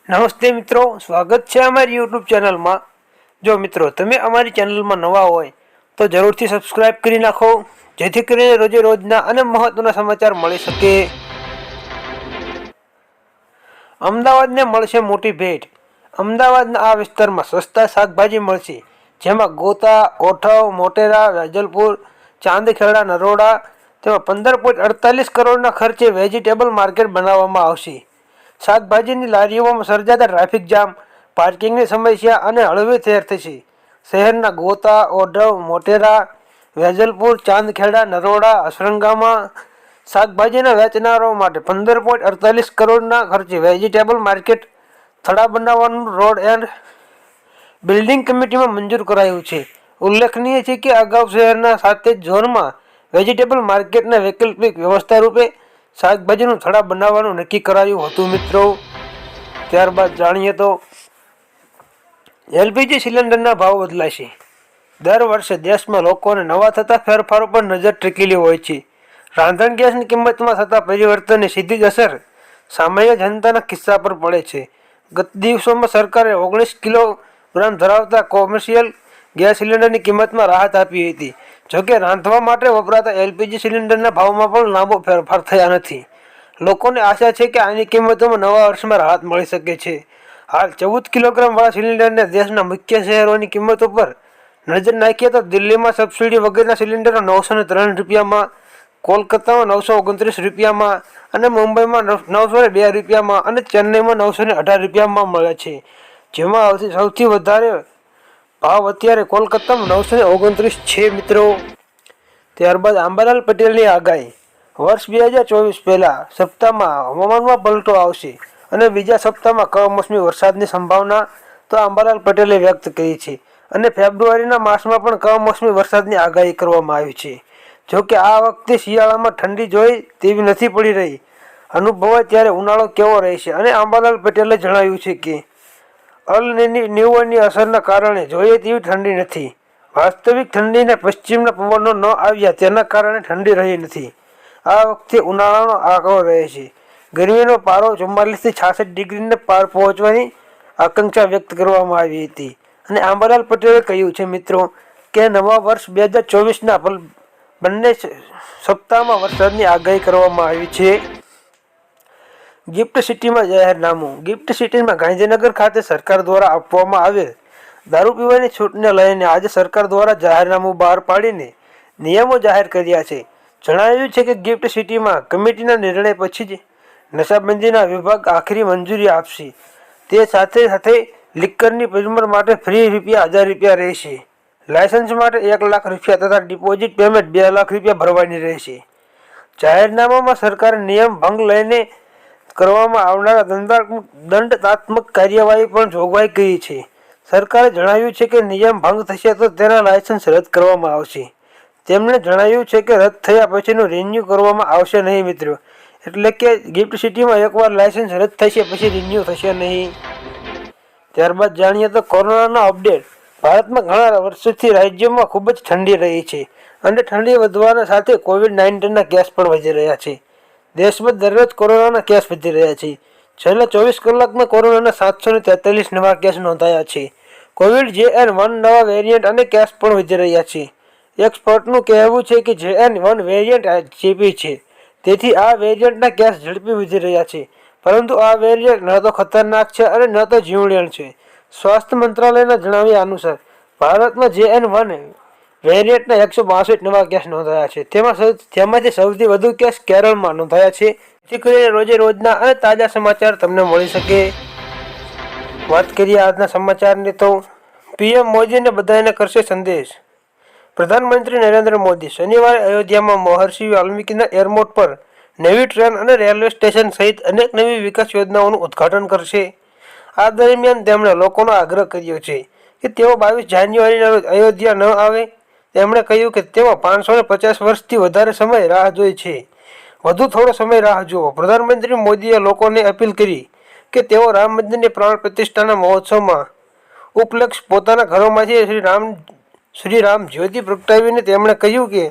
નમસ્તે મિત્રો, સ્વાગત છે અમારી યુટ્યુબ ચેનલમાં। જો મિત્રો તમે અમારી ચેનલમાં નવા હોય તો જરૂરથી સબસ્ક્રાઇબ કરી નાખો, જેથી કરીને રોજે રોજના અને મહત્વના સમાચાર મળી શકે। અમદાવાદને મળશે મોટી ભેટ। અમદાવાદના આ વિસ્તારમાં સસ્તા શાકભાજી મળશે, જેમાં ગોતા, કોઠવ, મોટેરા, વેજલપુર, ચાંદખેડા, નરોડા તેમાં 15.48 કરોડના ખર્ચે વેજીટેબલ માર્કેટ બનાવવામાં આવશે। શાકભાજીની લારીઓમાં સર્જાતા ટ્રાફિક જામ, પાર્કિંગની સમસ્યા અને હળવી થેર થશે। શહેરના ગોતા, ઓઢવ, મોટેરા, વેજલપુર, ચાંદખેડા, નરોડા, અસરંગામાં શાકભાજીના વેચનારાઓ માટે 15.48 કરોડના ખર્ચે વેજીટેબલ માર્કેટ થડા બનાવવાનું રોડ એન્ડ બિલ્ડિંગ કમિટીમાં મંજૂર કરાયું છે। ઉલ્લેખનીય છે કે અગાઉ શહેરના 7 ઝોનમાં વેજીટેબલ માર્કેટના વૈકલ્પિક વ્યવસ્થા રૂપે શાકભાજીનું થડા બનાવવાનું નક્કી કરાયું હતું મિત્રો। ત્યારબાદ જાણીએ તો એલપીજી સિલિન્ડરના ભાવ બદલાશે। દર વર્ષે દેશમાં લોકોને નવા થતા ફેરફારો પર નજર ટીકેલી હોય છે। રાંધણ ગેસની કિંમતમાં થતા પરિવર્તનની સીધી જ અસર સામાન્ય જનતાના ખિસ્સા પર પડે છે। ગત દિવસોમાં સરકારે 19 કિલોગ્રામ ધરાવતા કોમર્શિયલ ગેસ સિલિન્ડરની કિંમતમાં રાહત આપી હતી। જોકે રાંધવા માટે વપરાતા એલપીજી સિલિન્ડરના ભાવમાં પણ લાંબો ફેરફાર થયા નથી। લોકોને આશા છે કે આની કિંમતોમાં નવા વર્ષમાં રાહત મળી શકે છે। હાલ 14 કિલોગ્રામ વાળા સિલિન્ડરને દેશના મુખ્ય શહેરોની કિંમતો પર નજર નાખીએ તો દિલ્હીમાં સબસિડી વગરના સિલિન્ડરો 903 રૂપિયામાં, કોલકાતામાં 929 રૂપિયામાં અને મુંબઈમાં 902 રૂપિયામાં અને ચેન્નઈમાં 918 રૂપિયામાં મળે છે। જેમાં સૌથી વધારે ભાવ અત્યારે કોલકાતામાં 929 છે મિત્રો। ત્યારબાદ આંબાલાલ પટેલની આગાહી। વર્ષ 2024 પહેલા સપ્તાહમાં હવામાનમાં પલટો આવશે અને બીજા સપ્તાહમાં કમોસમી વરસાદની સંભાવના તો આંબાલાલ પટેલે વ્યક્ત કરી છે અને ફેબ્રુઆરીના માસમાં પણ કમોસમી વરસાદની આગાહી કરવામાં આવી છે। જોકે આ વખતે શિયાળામાં ઠંડી જોઈ તેવી નથી પડી રહી। અનુભવાય ત્યારે ઉનાળો કેવો રહેશે અને આંબાલાલ પટેલે જણાવ્યું છે કે અલ નીનોની અસરના કારણે જોઈએ તેવી ઠંડી નથી। વાસ્તવિક ઠંડીને પશ્ચિમના પવનો ન આવ્યા તેના કારણે ઠંડી રહી નથી। આ વખતે ઉનાળાનો આંકડો રહે છે। ગરમીનો પારો 44 થી 66 ડિગ્રીને પાર પહોંચવાની આકાંક્ષા વ્યક્ત કરવામાં આવી હતી અને આંબાલાલ પટેલે કહ્યું છે મિત્રો કે નવા વર્ષ 2024ના બંને સપ્તાહમાં વરસાદની આગાહી કરવામાં આવી છે। ગિફ્ટ સિટીમાં જાહેરનામું। ગિફ્ટ સિટીમાં ગાંધીનગર ખાતે સરકાર દ્વારા આપવામાં આવેલ દારૂ પીવાની છૂટને લઈને આજે સરકાર દ્વારા જાહેરનામું બહાર પાડીને નિયમો જાહેર કર્યા છે। જણાવ્યું છે કે ગિફ્ટ સિટીમાં કમિટીના નિર્ણય પછી જ નશાબંધીના વિભાગ આખરી મંજૂરી આપશે। તે સાથે સાથે લિકરની પરમિટ માટે ફી ₹1000 રહેશે। લાયસન્સ માટે 1 લાખ રૂપિયા તથા ડિપોઝિટ પેમેન્ટ 2 લાખ રૂપિયા ભરવાની રહેશે। જાહેરનામામાં સરકારે નિયમ ભંગ લઈને કરવામાં આવનારા દંડાત્મક કાર્યવાહી પણ જોગવાઈ કરી છે। સરકારે જણાવ્યું છે કે નિયમ ભંગ થશે તો તેના લાયસન્સ રદ કરવામાં આવશે। તેમણે જણાવ્યું છે કે રદ થયા પછીનું રિન્યુ કરવામાં આવશે નહીં મિત્રો। એટલે કે ગિફ્ટ સિટીમાં એકવાર લાયસન્સ રદ થશે પછી રિન્યુ થશે નહીં। ત્યારબાદ જાણીએ તો કોરોનાના અપડેટ। ભારતમાં ઘણા વર્ષોથી રાજ્યોમાં ખૂબ જ ઠંડી રહી છે અને ઠંડી વધવાના સાથે કોવિડ-19ના કેસ પણ વધી રહ્યા છે। દેશમાં દરરોજ કોરોનાના કેસ વધી રહ્યા છે। છેલ્લા 24 કલાકમાં કોરોનાના 743 નવા કેસ નોંધાયા છે। કોવિડ JN1 નવા વેરિયન્ટ અને કેસ પણ વધી રહ્યા છે। એક્સપર્ટનું કહેવું છે કે JN1 વેરિયન્ટ ચેપી છે, તેથી આ વેરિયન્ટના કેસ ઝડપી વધી રહ્યા છે, પરંતુ આ વેરિયન્ટ ન તો ખતરનાક છે અને ન તો જીવલેણ છે। સ્વાસ્થ્ય મંત્રાલયના જણાવ્યા અનુસાર ભારતમાં JN1 વેરિયન્ટના 162 નવા કેસ નોંધાયા છે। તેમાંથી સૌથી વધુ કેસ કેરળમાં નોંધાયા છે। જેથી કરીને રોજે રોજના અને તાજા સમાચાર તમને મળી શકે। વાત કરીએ આજના સમાચારની તો પીએમ મોદીને બધાને કરશે સંદેશ। પ્રધાનમંત્રી નરેન્દ્ર મોદી શનિવારે અયોધ્યામાં મહર્ષિ વાલ્મીકીના એરપોર્ટ પર નવી ટ્રેન અને રેલવે સ્ટેશન સહિત અનેક નવી વિકાસ યોજનાઓનું ઉદ્ઘાટન કરશે। આ દરમિયાન તેમણે લોકોનો આગ્રહ કર્યો છે કે તેઓ 22 જાન્યુઆરીના રોજ અયોધ્યા ન આવે। તેમણે કહ્યું કે તેઓ 550 વર્ષથી વધારે સમય રાહ જોઈ છે, વધુ થોડો સમય રાહ જુઓ। પ્રધાનમંત્રી મોદીએ લોકોને અપીલ કરી કે તેઓ રામ મંદિરની પ્રાણ પ્રતિષ્ઠાના મહોત્સવમાં ઉપલક્ષે પોતાના ઘરોમાંથી શ્રી રામ જ્યોતિ પ્રગટાવીને તેમણે કહ્યું કે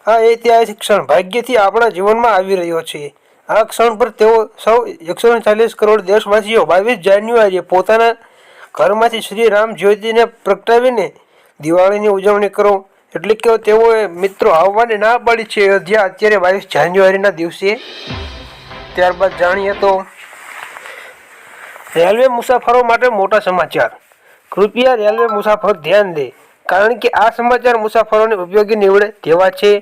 આ ઐતિહાસિક ક્ષણ ભાગ્યથી આપણા જીવનમાં આવી રહ્યો છે આ ક્ષણ પર તેઓ સૌ 140 કરોડ દેશવાસીઓ 22 જાન્યુઆરીએ પોતાના ઘરમાંથી શ્રી રામ જ્યોતિને પ્રગટાવીને દિવાળીની ઉજવણી કરો. એટલે કે તેઓએ મિત્રો આવવાની ના પાડી છે અયોધ્યા અત્યારે 22 જાન્યુઆરીના દિવસે. ત્યારબાદ જાણીએ તો રેલવે મુસાફરો માટે મોટા સમાચાર. કૃપયા રેલવે મુસાફરો ધ્યાન દે, કારણ કે આ સમાચાર મુસાફરોને ઉપયોગી નીવડે તેવા છે.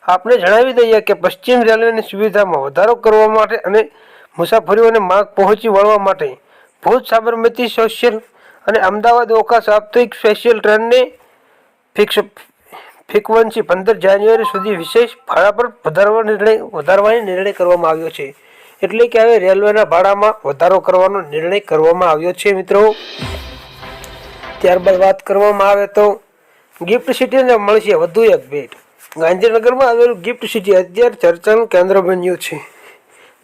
આપણે જણાવી દઈએ કે પશ્ચિમ રેલવેની સુવિધામાં વધારો કરવા માટે અને મુસાફરીઓને માર્ગ પહોંચી વળવા માટે ભુજ સાબરમતી સ્પેશિયલ અને અમદાવાદ ઓખા સાપ્તાહિક સ્પેશિયલ ટ્રેનને ફ્રીક્વન્સી 15 જાન્યુઆરી સુધી વિશેષ ભાડા પર વધારવાનો નિર્ણય કરવામાં આવ્યો છે. એટલે કે હવે રેલવેના ભાડામાં વધારો કરવાનો નિર્ણય કરવામાં આવ્યો છે મિત્રો. ત્યારબાદ વાત કરવામાં આવે તો ગિફ્ટ સિટીને મળશે વધુ એક ભેટ. ગાંધીનગરમાં આવેલું ગિફ્ટ સિટી અત્યારે ચર્ચાનું કેન્દ્ર બન્યું છે.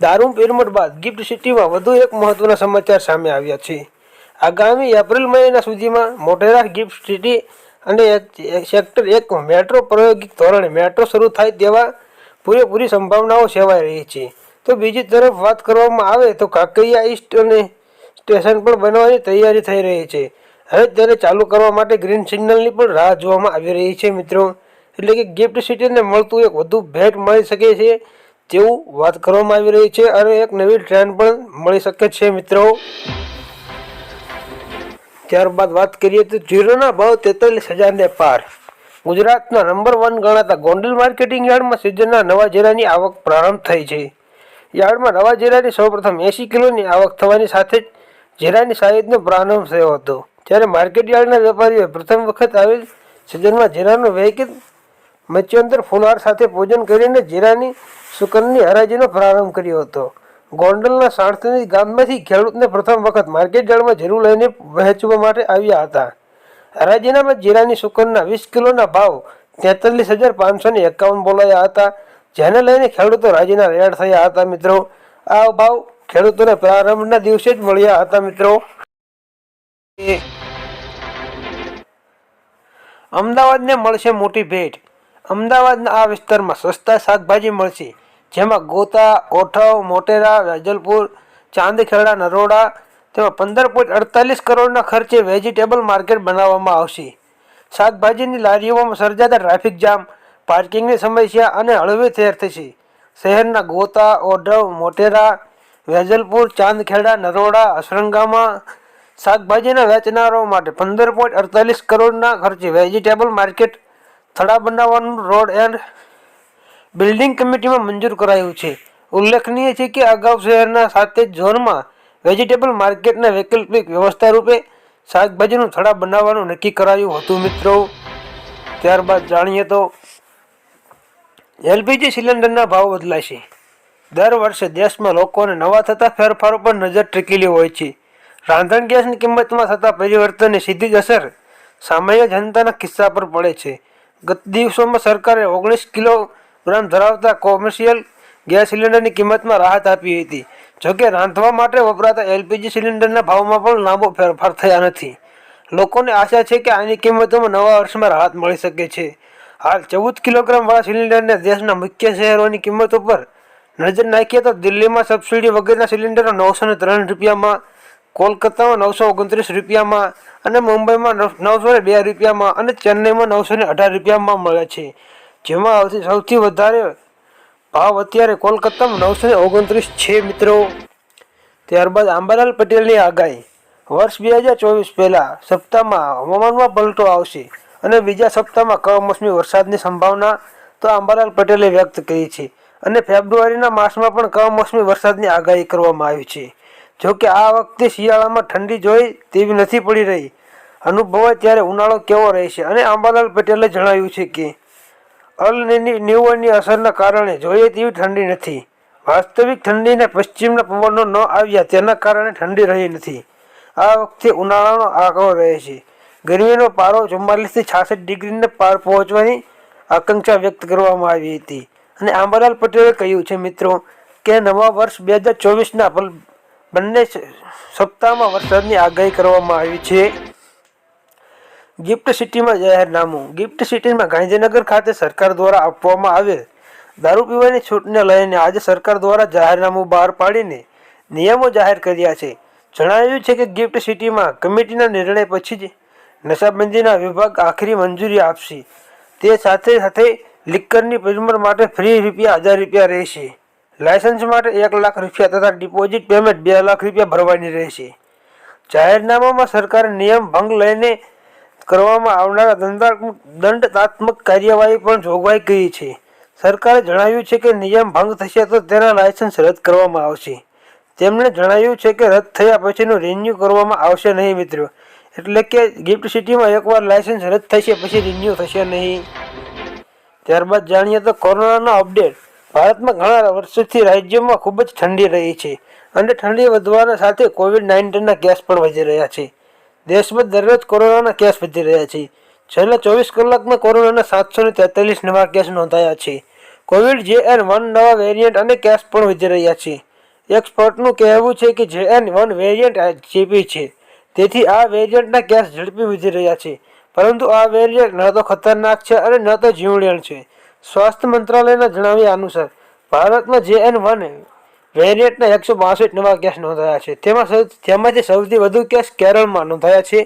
દારૂ પિરમટ બાદ ગિફ્ટ સિટીમાં વધુ એક મહત્વના સમાચાર સામે આવ્યા છે. આગામી એપ્રિલ મહિના સુધીમાં મોટેરા ગિફ્ટ સિટી અને સેક્ટર 1 મેટ્રો પ્રાયોગિક ધોરણે મેટ્રો શરૂ થાય તેવા પૂરેપૂરી સંભાવનાઓ સેવાઈ રહી છે. તો બીજી તરફ વાત કરવામાં આવે તો કાંકરિયા ઈસ્ટ અને સ્ટેશન પણ બનવાની તૈયારી થઈ રહી છે. હવે તેને ચાલુ કરવા માટે ગ્રીન સિગ્નલની પણ રાહ જોવામાં આવી રહી છે મિત્રો. એટલે કે ગિફ્ટ સિટીને મળતું એક વધુ ભેટ મળી શકે છે તેવું વાત કરવામાં આવી રહી છે અને એક નવી ટ્રેન પણ મળી શકે છે મિત્રો. ત્યારબાદ વાત કરીએ તો જીરોના ભાવ 43,000ને પાર. ગુજરાતના નંબર 1 ગણાતા ગોંડલ માર્કેટિંગ યાર્ડમાં સિઝનના નવા જીરાની આવક પ્રારંભ થઈ છે. યાર્ડમાં નવા જીરાની સૌપ્રથમ 80 કિલોની આવક થવાની સાથે જ જીરાની સાઈઝનો પ્રારંભ થયો હતો. જ્યારે માર્કેટ યાર્ડના વેપારીઓએ પ્રથમ વખત આવેલ સિઝનમાં જીરાનો વૈકિત મચ્યોંદર ફુલહાર સાથે પૂજન કરીને જીરાની સુકનની હરાજીનો પ્રારંભ કર્યો હતો. ગોંડલના સાણસની ગામમાંથી ખેડૂતને પ્રથમ વખત માર્કેટ યાર્ડમાં જીરું લઈને વહેંચવા માટે આવ્યા હતા. હરાજીનામાં જીરાની સુકનના 20 કિલોના ભાવ 43,551 બોલાયા હતા, જેને લઈને ખેડૂતો રાજીના રેડ થયા હતા મિત્રો. આ ભાવ ખેડૂતોને પ્રારંભના દિવસે જ મળ્યા હતા મિત્રો. અમદાવાદને મળશે મોટી ભેટ. અમદાવાદના આ વિસ્તારમાં સસ્તા શાકભાજી મળશે, જેમાં ગોતા, ઓઠવ, મોટેરા, વેજલપુર, ચાંદખેડા, નરોડા તેમાં 15.48 કરોડના ખર્ચે વેજીટેબલ માર્કેટ બનાવવામાં આવશે. શાકભાજીની લારીઓમાં સર્જાતા ટ્રાફિક જામ, પાર્કિંગની સમસ્યા અને હળવી થેર થશે. શહેરના ગોતા, ઓઢવ, મોટેરા, વેજલપુર, ચાંદખેડા, નરોડા, અસરંગામાં શાકભાજીના વેચનારાઓ માટે 15.48 કરોડના ખર્ચે વેજીટેબલ માર્કેટ થડા બનાવવાનું રોડ એન્ડ બિલ્ડિંગ કમિટીમાં મંજૂર કરાયું છે. ઉલ્લેખનીય છે કે અગાઉ શહેરના 7 ઝોનમાં વેજીટેબલ માર્કેટના વૈકલ્પિક વ્યવસ્થા રૂપે શાકભાજીનું થડા બનાવવાનું નક્કી કરાયું હતું મિત્રો. ત્યારબાદ જાણીએ તો એલપીજી સિલિન્ડરના ભાવ બદલાશે. દર વર્ષે દેશમાં લોકોને નવા થતા ફેરફારો પર નજર ટીકેલી હોય છે. રાંધણ ગેસની કિંમતમાં થતા પરિવર્તનની સીધી જ અસર સામાન્ય જનતાના કિસ્સા પર પડે છે. ગત દિવસોમાં સરકારે 19 કિલોગ્રામ ધરાવતા કોમર્શિયલ ગેસ સિલિન્ડરની કિંમતમાં રાહત આપી હતી. જોકે રાંધવા માટે વપરાતા એલપીજી સિલિન્ડરના ભાવમાં પણ લાંબો ફેરફાર થયા નથી. લોકોને આશા છે કે આની કિંમતોમાં નવા વર્ષમાં રાહત મળી શકે છે. હાલ 14 કિલોગ્રામ વાળા સિલિન્ડરને દેશના મુખ્ય શહેરોની કિંમતો પર નજર નાખીએ તો દિલ્હીમાં સબસિડી વગરના સિલિન્ડરો 903 રૂપિયામાં, કોલકાતામાં 929 રૂપિયામાં અને મુંબઈમાં 902 રૂપિયામાં અને ચેન્નઈમાં 918 રૂપિયામાં મળે છે. જેમાં સૌથી વધારે ભાવ અત્યારે કોલકાતામાં 929 છે મિત્રો. ત્યારબાદ અંબાલાલ પટેલની આગાહી. વર્ષ 2024 પહેલા સપ્તાહમાં હવામાનમાં પલટો આવશે અને બીજા સપ્તાહમાં કમોસમી વરસાદની સંભાવના તો અંબાલાલ પટેલે વ્યક્ત કરી છે અને ફેબ્રુઆરીના માસમાં પણ કમોસમી વરસાદની આગાહી કરવામાં આવી છે. જોકે આ વખતે શિયાળામાં ઠંડી જોઈ તેવી નથી પડી રહી. અનુભવાય ત્યારે ઉનાળો કેવો રહેશે અને અંબાલાલ પટેલે જણાવ્યું છે કે અલ નીનોની અસરના કારણે જોઈએ તેવી ઠંડી નથી. વાસ્તવિક ઠંડીને પશ્ચિમના પવનો ન આવ્યા તેના કારણે ઠંડી રહી નથી. આ વખતે ઉનાળાનો આંકડો રહે છે. ગરમીનો પારો 44 થી 66 ડિગ્રીને પાર પહોંચવાની આકાંક્ષા વ્યક્ત કરવામાં આવી હતી. અને અંબાલાલ પટેલે કહ્યું છે મિત્રો કે નવા વર્ષ 2024ના બંને સપ્તાહમાં વરસાદની આગાહી કરવામાં આવી છે. ગિફ્ટ સિટીમાં જાહેરનામું. ગિફ્ટ સિટીમાં ગાંધીનગર ખાતે સરકાર દ્વારા આપવામાં આવેલ દારૂ પીવાની છૂટને લઈને આજે સરકાર દ્વારા જાહેરનામું બહાર પાડીને નિયમો જાહેર કર્યા છે. જણાવ્યું છે કે ગિફ્ટ સિટીમાં કમિટીના નિર્ણય પછી જ નશાબંધીના વિભાગ આખરી મંજૂરી આપશે. તે સાથે સાથે લિક્કરની પરમિટ માટે ફ્રી ₹1000 રહેશે. લાયસન્સ માટે ₹1 લાખ તથા ડિપોઝિટ પેમેન્ટ ₹2 લાખ ભરવાની રહેશે. જાહેરનામામાં સરકારે નિયમ ભંગ લઈને કરવામાં આવનારા દંડાત્મક કાર્યવાહી પણ જોગવાઈ કરી છે. સરકારે જણાવ્યું છે કે નિયમ ભંગ થશે તો તેના લાયસન્સ રદ કરવામાં આવશે. તેમણે જણાવ્યું છે કે રદ થયા પછીનું રિન્યુ કરવામાં આવશે નહીં મિત્રો. એટલે કે ગિફ્ટ સિટીમાં એકવાર લાયસન્સ રદ થશે પછી રિન્યુ થશે નહીં. ત્યારબાદ જાણીએ તો કોરોનાનો અપડેટ. ભારતમાં ઘણા વર્ષોથી રાજ્યોમાં ખૂબ જ ઠંડી રહી છે અને ઠંડી વધવાના સાથે કોવિડ-19ના કેસ પણ વધી રહ્યા છે. દેશમાં દરરોજ કોરોનાના કેસ વધી રહ્યા છે. છેલ્લા 24 કલાકમાં કોરોનાના 743 નવા કેસ નોંધાયા છે. કોવિડ-JN1 નવા વેરિયન્ટ અને કેસ પણ વધી રહ્યા છે. એક્સપર્ટનું કહેવું છે કે JN1 વેરિયન્ટ ચેપી છે, તેથી આ વેરિયન્ટના કેસ ઝડપી વધી રહ્યા છે. પરંતુ આ વેરિયન્ટ ન તો ખતરનાક છે અને ન તો જીવલેણ છે. સ્વાસ્થ્ય મંત્રાલયના જણાવ્યા અનુસાર ભારતમાં JN1 વેરિયન્ટના 162 નવા કેસ નોંધાયા છે. તેમાંથી સૌથી વધુ કેસ કેરળમાં નોંધાયા છે.